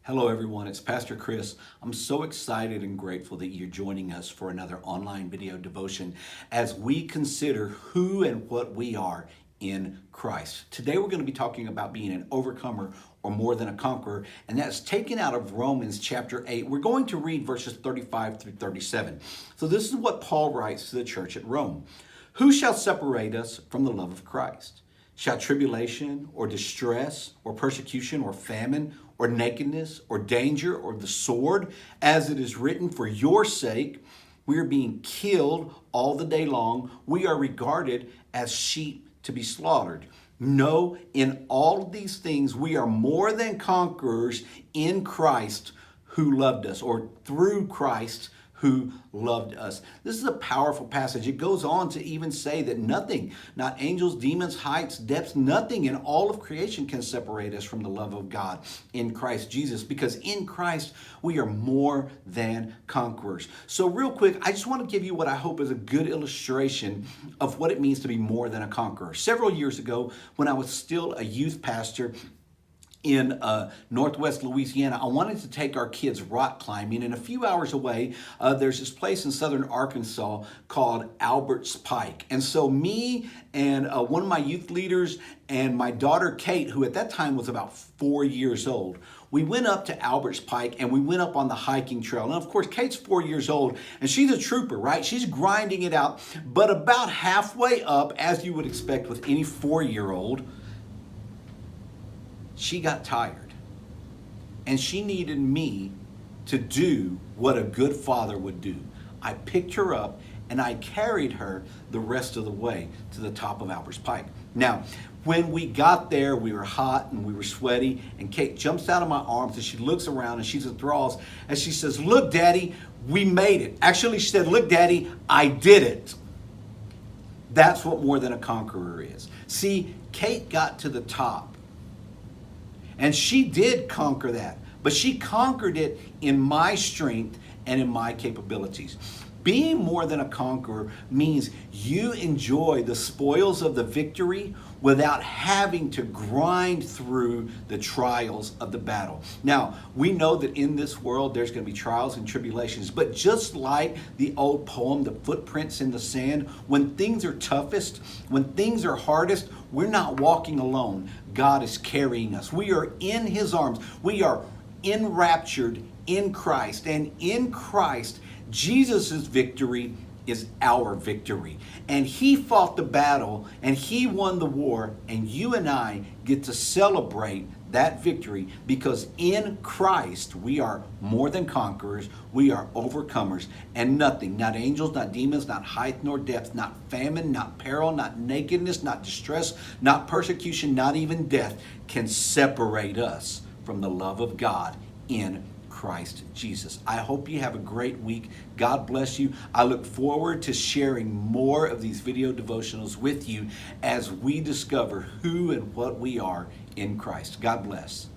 Hello, everyone. It's Pastor Chris. I'm so excited and grateful that you're joining us for another online video devotion as we consider who and what we are in Christ. Today, we're going to be talking about being an overcomer or more than a conqueror, and that's taken out of Romans chapter 8. We're going to read verses 35 through 37. So, this is what Paul writes to the church at Rome. Who shall separate us from the love of Christ? Shall tribulation or distress or persecution or famine or nakedness or danger or the sword? As it is written, for your sake we are being killed all the day long. We are regarded as sheep to be slaughtered. No, in all of these things we are more than conquerors in Christ who loved us, or through Christ who loved us. This is a powerful passage. It goes on to even say that nothing, not angels, demons, heights, depths, nothing in all of creation can separate us from the love of God in Christ Jesus, because in Christ we are more than conquerors. So real quick, I just want to give you what I hope is a good illustration of what it means to be more than a conqueror. Several years ago, when I was still a youth pastor in Northwest Louisiana, I wanted to take our kids rock climbing, and a few hours away, there's this place in southern Arkansas called Albert's Pike. And so me and one of my youth leaders and my daughter Kate, who at that time was about 4 years old, we went up to Albert's Pike and we went up on the hiking trail. And of course, Kate's 4 years old and she's a trooper, right? She's grinding it out. But about halfway up, as you would expect with any 4-year-old, she got tired, and she needed me to do what a good father would do. I picked her up and I carried her the rest of the way to the top of Albert's Pike. Now, when we got there, we were hot and we were sweaty, and Kate jumps out of my arms and she looks around and she's enthralled and she says, "Look, Daddy, we made it." Actually, she said, "Look, Daddy, I did it." That's what more than a conqueror is. See, Kate got to the top. And she did conquer that, but she conquered it in my strength and in my capabilities. Being more than a conqueror means you enjoy the spoils of the victory without having to grind through the trials of the battle. Now, we know that in this world there's going to be trials and tribulations, but just like the old poem, The Footprints in the Sand, when things are toughest, when things are hardest, we're not walking alone. God is carrying us. We are in His arms. We are enraptured in Christ, and in Christ, Jesus' victory is our victory. And He fought the battle and He won the war, and you and I get to celebrate that victory because in Christ we are more than conquerors, we are overcomers, and nothing, not angels, not demons, not height nor depth, not famine, not peril, not nakedness, not distress, not persecution, not even death can separate us from the love of God in Christ Jesus. I hope you have a great week. God bless you. I look forward to sharing more of these video devotionals with you as we discover who and what we are in Christ. God bless.